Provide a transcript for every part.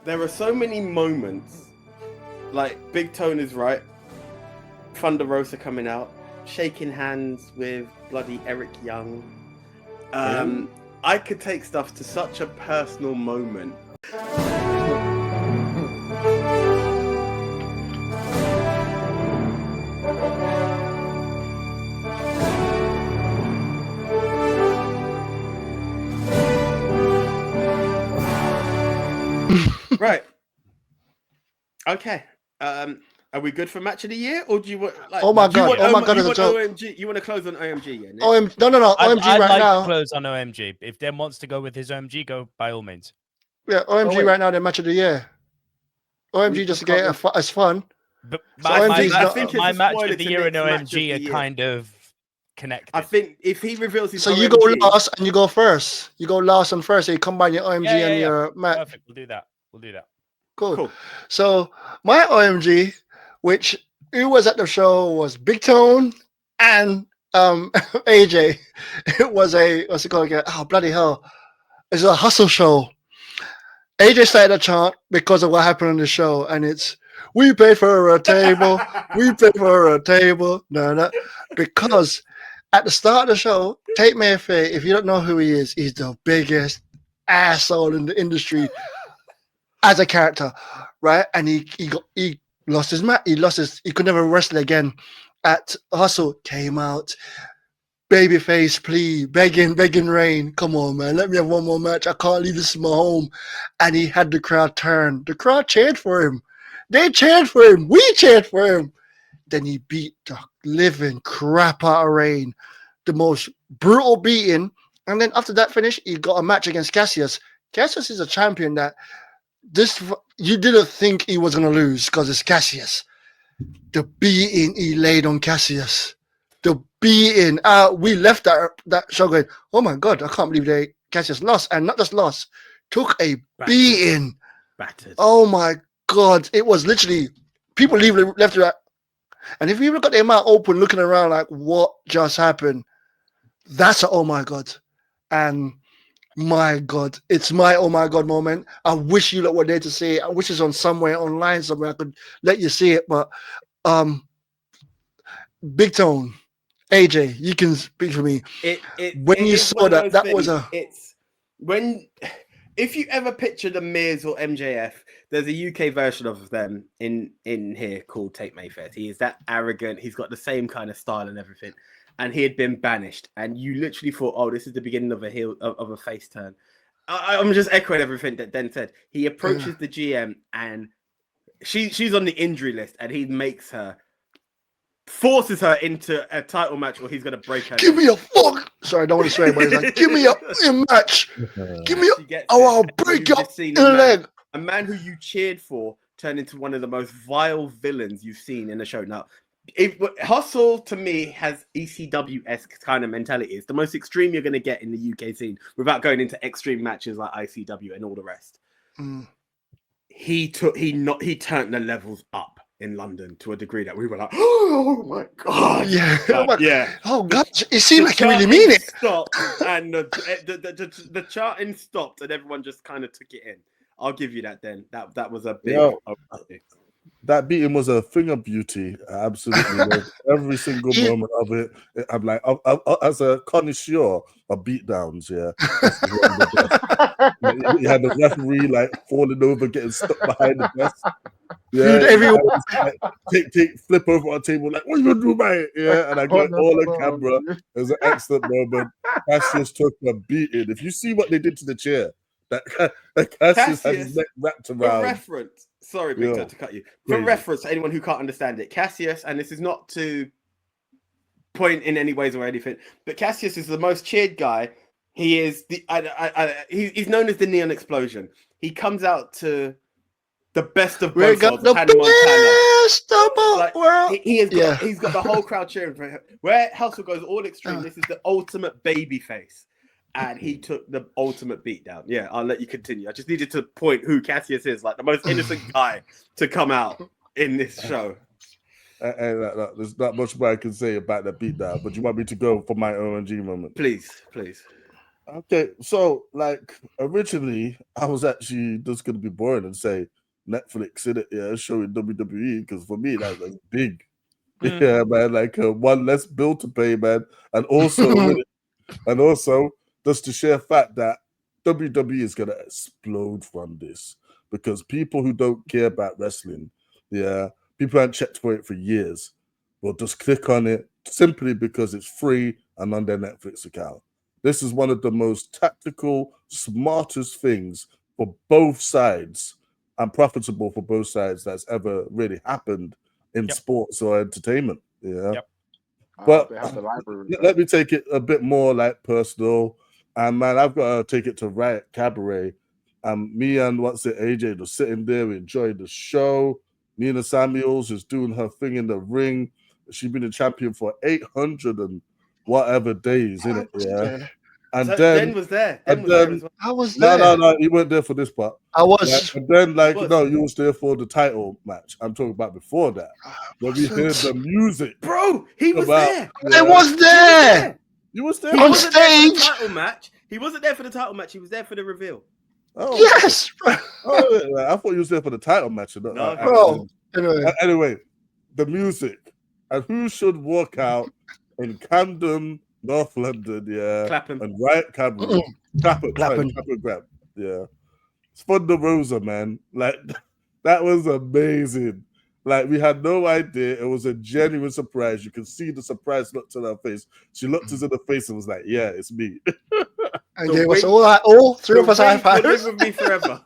there are so many moments. Like Big Tone is right. Thunder Rosa coming out, shaking hands with bloody Eric Young. I could take stuff to such a personal moment. Right. Okay. Are we good for match of the year, or do you want? Like, Oh my god! You want joke. OMG? You want to close on OMG? Yeah. No. OMG I'd right like now. to close on OMG. If Den wants to go with his OMG, go by all means. Yeah, OMG right now. The match of the year. OMG just to get it as fun. But So my match of the year and OMG are kind of connected. I think if he reveals his so OMG, you go last and you go first. You go last and first. So you combine your OMG and your match. Perfect. We'll do that. Cool. So my OMG, which who was at the show, was Big Tone and AJ. It was what's it called again? Oh bloody hell! It's a hustle show. AJ started a chant because of what happened on the show, and it's we paid for a table, we paid for a table. No, because at the start of the show, Tate Mayfair, if you don't know who he is, he's the biggest asshole in the industry as a character, right? And he lost his match. He could never wrestle again. At Hustle, came out, babyface plea, begging rain. Come on, man, let me have one more match. I can't leave this is my home. And he had the crowd turn. The crowd cheered for him. They cheered for him. We cheered for him. Then he beat the living crap out of Rain, the most brutal beating. And then after that finish, he got a match against Cassius. Cassius is a champion that you didn't think he was going to lose because it's Cassius. The beating he laid on Cassius. The beating. We left that show going, oh my God, I can't believe Cassius lost. And not just lost, took a beating. Battered. Oh my God. It was literally, people left to that. And if you got their mouth open looking around like, what just happened? That's a oh my God. And my God, it's my oh my God moment. I wish you lot were there to see it. I wish it's on somewhere online somewhere I could let you see it. But Big Tone, AJ, you can speak for me. When you saw that was a. If you ever picture the Miz or MJF, there's a UK version of them in here called Tate Mayfair. He is that arrogant. He's got the same kind of style and everything. And he had been banished. And you literally thought, oh, this is the beginning of a face turn. I'm just echoing everything that Den said. He approaches the GM and she's on the injury list and he forces her into a title match or he's going to break her. Give me a fuck. Sorry, I don't want to swear, but he's like, give me a match. Give me I'll break up in the leg. A man who you cheered for turned into one of the most vile villains you've seen in the show. Now, Hustle to me has ECW-esque kind of mentality. It's the most extreme you're going to get in the UK scene without going into extreme matches like ICW and all the rest. He turned the levels up in London to a degree that we were like, oh my God. Yeah. Oh God, it seemed like you really mean it. Stopped and the charting stopped and everyone just kind of took it in. I'll give you that then. That was a big... That beating was a thing of beauty. I absolutely loved every single moment of it. I'm like, as a connoisseur of beatdowns, you had the referee like falling over, getting stuck behind the desk. Yeah, everyone take flip over on the table, like, what are you gonna do about it? Yeah, and I got all on camera. It was an excellent moment. Cassius took a beating. If you see what they did to the chair, that Cassius had his neck wrapped around. For reference, sorry, Big Toe, to cut you. For reference, to anyone who can't understand it, Cassius, and this is not to point in any ways or anything, but Cassius is the most cheered guy. He is he's known as the Neon Explosion. He comes out to the best of both worlds, Hannah Montana. He's got the whole crowd cheering for him. Where Hustle goes all extreme, this is the ultimate baby face. And he took the ultimate beatdown. Yeah, I'll let you continue. I just needed to point who Cassius is, like the most innocent guy to come out in this show. And there's not much more I can say about that beatdown, but you want me to go for my OMG moment? Please. Okay, so like originally, I was actually just gonna be boring and say Netflix in it, yeah, showing WWE because for me that's big, yeah, man. Like one less bill to pay, man, and also and also just the sheer fact that WWE is gonna explode from this because people who don't care about wrestling, yeah, people haven't checked for it for years, will just click on it simply because it's free and on their Netflix account. This is one of the most tactical, smartest things for both sides and profitable for both sides that's ever really happened in sports or entertainment. Yeah. But they have the library. Let me take it a bit more like personal. And man, I've got to take it to Riot Cabaret. Me and AJ just sitting there enjoying the show. Nina Samuels is doing her thing in the ring. She's been a champion for 800 and whatever days, in it, yeah. And so then Den was there. Den was there as well. I was there. No, you weren't there for this part. I was. And then, you was there for the title match. I'm talking about before that. When we heard the music. Bro, he was there. I was there. You was there? He on wasn't there for the stage. title match. He wasn't there for the title match. He was there for the reveal. Oh, Yes. oh, I thought you was there for the title match. No, bro. Anyway, the music. And who should walk out in Camden, North London, yeah. Clapham. And Riot Cabaret. Clapham. Yeah. It's Thunder Rosa, man. Like, that was amazing. Like, we had no idea. It was a genuine surprise. You could see the surprise look on her face. She looked us in the face and was like, yeah, it's me. And gave us all three of us high fives. Live with me forever.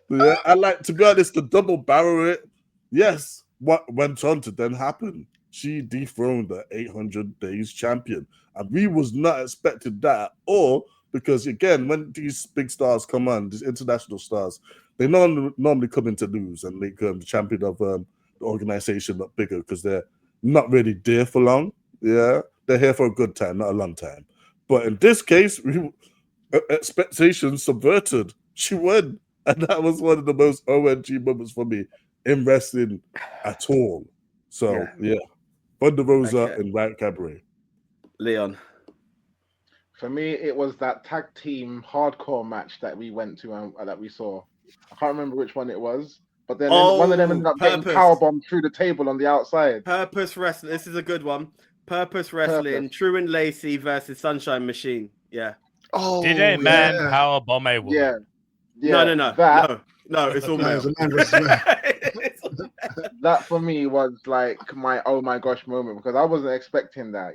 Yeah, and like, to be honest, the double barrel it, yes, what went on to then happen. She dethroned the 800 days champion. And we was not expecting that at all, because again, when these big stars come on, these international stars, they normally come in to lose and make the champion of the organization look bigger because they're not really there for long. Yeah, they're here for a good time, not a long time. But in this case, expectations subverted. She won. And that was one of the most OMG moments for me in wrestling at all. So, yeah. Thunder Rosa and Riot Cabaret. Leon. For me, it was that tag team hardcore match that we went to and that we saw. I can't remember which one it was, but then one of them ended up getting powerbombed through the table on the outside. Purpose Wrestling. This is a good one. Purpose Wrestling. True and Lacey versus Sunshine Machine. Yeah. Oh, did a man powerbomb a woman? Yeah. No, it's all male. That for me was like my oh my gosh moment, because I wasn't expecting that,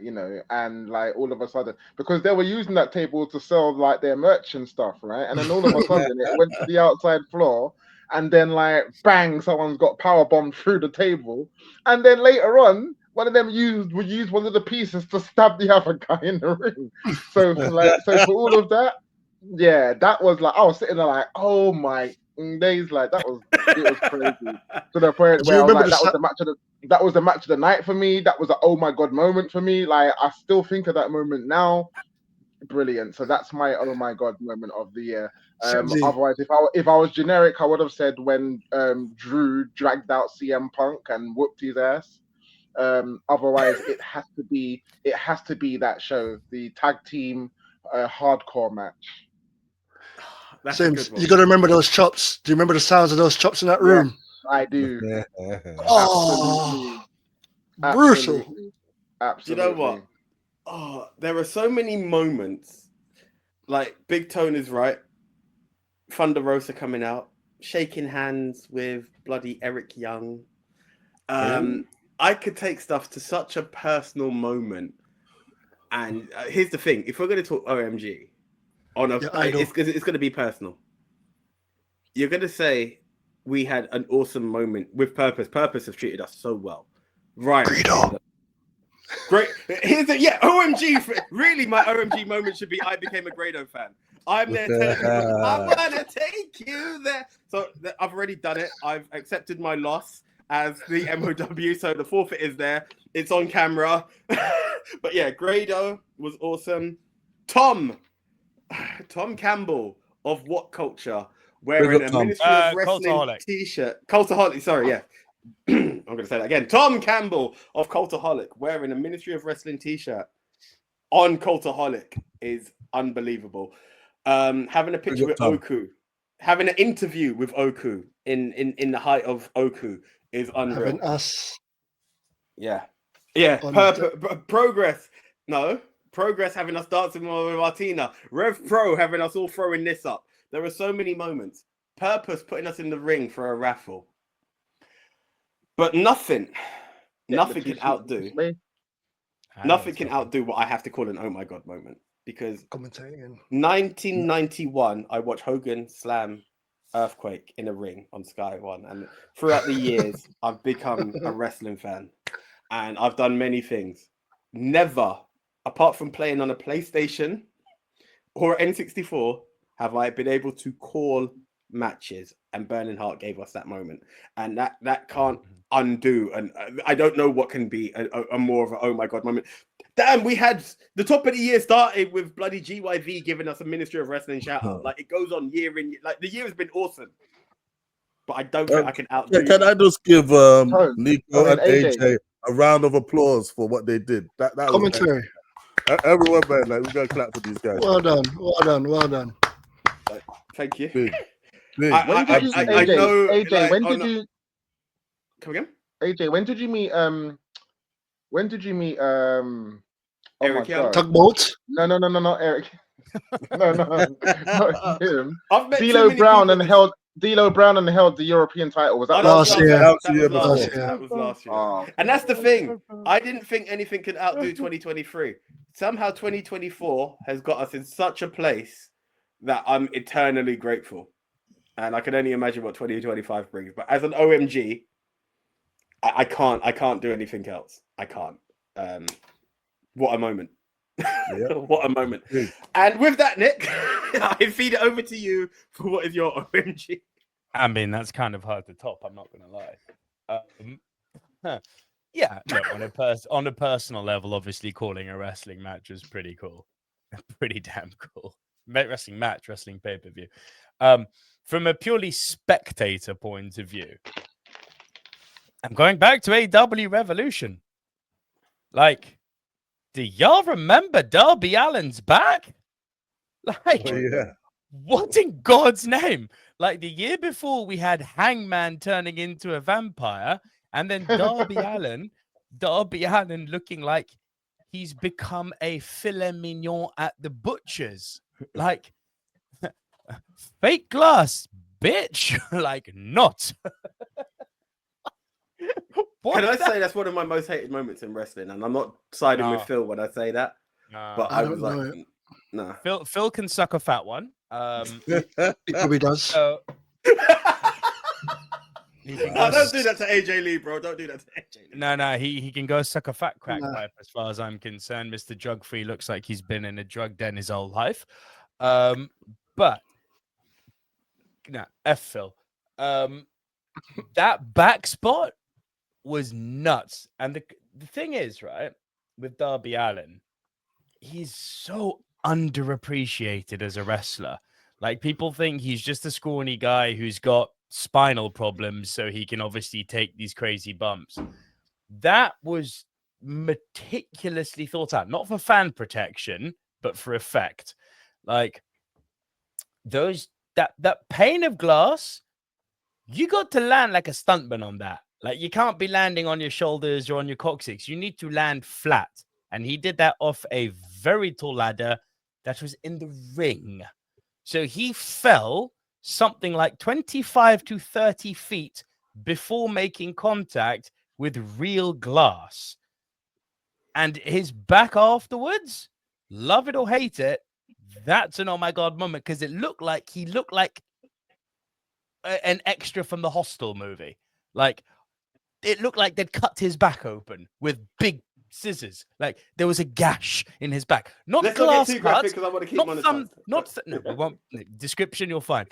and like all of a sudden, because they were using that table to sell like their merch and stuff, right? And then all of a sudden it went to the outside floor, and then like bang, someone's got power bombed through the table, and then later on, one of them would use one of the pieces to stab the other guy in the ring. So for all of that, that was like I was sitting there like, oh my days, like it was crazy to the point where I was like, that was the match of the night for me. That was an oh my god moment for me. Like I still think of that moment now. Brilliant. So that's my oh my god moment of the year. Otherwise, if I was generic, I would have said when Drew dragged out CM Punk and whooped his ass. Otherwise, it has to be that show, the tag team hardcore match. Sims, you got to remember those chops. Do you remember the sounds of those chops in that room? Yeah, I do. Oh, brutal. Absolutely. Do you know what? Oh, there are so many moments. Like Big Tone is right. Thunder Rosa coming out, shaking hands with bloody Eric Young. I could take stuff to such a personal moment. And here's the thing: if we're going to talk OMG, it's going to be personal. You're going to say we had an awesome moment with Purpose. Purpose have treated us so well. Right. Great. Here's OMG. Really, my OMG moment should be I became a Grado fan. I'm there telling you, I'm going to take you there. So I've already done it. I've accepted my loss as the MOW. So the forfeit is there. It's on camera. But yeah, Grado was awesome. Tom Campbell of What Culture wearing a Ministry of Wrestling t-shirt. Cultaholic, sorry, yeah. I'm going to say that again. Tom Campbell of Cultaholic wearing a Ministry of Wrestling t-shirt on Cultaholic is unbelievable. Having a picture with Oku, having an interview with Oku in the height of Oku is unreal. Having us. Yeah. Progress. No. Progress having us dancing with Martina. Rev Pro having us all throwing this up. There were so many moments. Purpose putting us in the ring for a raffle. But nothing can outdo. Nothing can outdo what I have to call an oh my god moment. Because 1991, I watched Hogan slam Earthquake in a ring on Sky One. And throughout the years, I've become a wrestling fan. And I've done many things. Never, apart from playing on a PlayStation or N64, have I been able to call matches. And Burning Heart gave us that moment. And that can't undo. And I don't know what can be a more of an oh my god moment. Damn, we had the top of the year started with bloody GYV giving us a Ministry of Wrestling shout out. Like it goes on year in year. Like the year has been awesome. But I don't think I can outdo. Can I just give Nico and AJ a round of applause for what they did? That commentary. Everyone, man, like we're gonna clap for these guys. Well done. Thank you. Big. When did you come again? AJ, when did you meet Eric Young? Tugboat? No, not Eric. no, not him. I've met D'Lo Brown and held the European title. Was that last year? That was last year. Oh. And that's the thing. I didn't think anything could outdo 2023. Somehow 2024 has got us in such a place that I'm eternally grateful. And I can only imagine what 2025 brings. But as an OMG, I can't do anything else. I can't. What a moment. What a moment. And with that, Nick, I feed it over to you for what is your OMG. I mean, that's kind of hard to top, I'm not going to lie. Yeah, look, on a personal level, obviously calling a wrestling match was pretty cool. Pretty damn cool. Wrestling match, wrestling pay-per-view. From a purely spectator point of view, I'm going back to AW Revolution. Like, do y'all remember Darby Allin's back? Like, what in God's name? Like, the year before, we had Hangman turning into a vampire, and then Darby Allin looking like he's become a filet mignon at the butcher's. Like, fake glass, bitch. Like, not. Can I say that's one of my most hated moments in wrestling? And I'm not siding with Phil when I say that. But I was like, no. Phil can suck a fat one. He probably does. Don't do that to AJ Lee, bro. Don't do that to AJ Lee. No, he can go suck a fat crack pipe as far as I'm concerned. Mr. Drug Free looks like he's been in a drug den his whole life. But no, F Phil. That back spot was nuts. And the thing is, right, with Darby Allin, he's so underappreciated as a wrestler. Like, people think he's just a scrawny guy who's got spinal problems, so he can obviously take these crazy bumps. That was meticulously thought out, not for fan protection, but for effect. Like, that pane of glass, you got to land like a stuntman on that. Like, you can't be landing on your shoulders or on your coccyx. You need to land flat. And he did that off a very tall ladder that was in the ring. So he fell something like 25 to 30 feet before making contact with real glass. And his back afterwards, love it or hate it, that's an oh my God moment, because he looked like an extra from the Hostel movie. Like, it looked like they'd cut his back open with big scissors. Like, there was a gash in his back. Not Let's glass not get too cut. graphic, 'cause I want to keep No, we won't. Description, you'll find.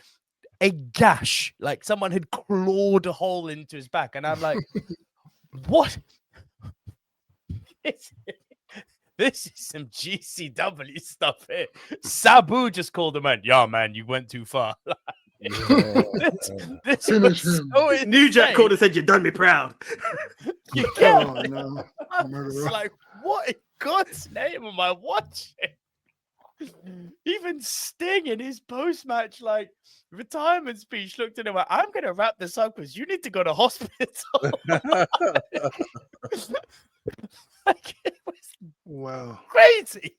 A gash, like someone had clawed a hole into his back. And I'm like, what? This is some GCW stuff here. Sabu just called him out. Yeah, man, you went too far. This is so New Jack called and said, "You done me proud." You can't. It's like, what in God's name am I watching? Even Sting in his post-match like retirement speech looked at him like, I'm gonna wrap this up because you need to go to hospital. Like, it was Wow. crazy.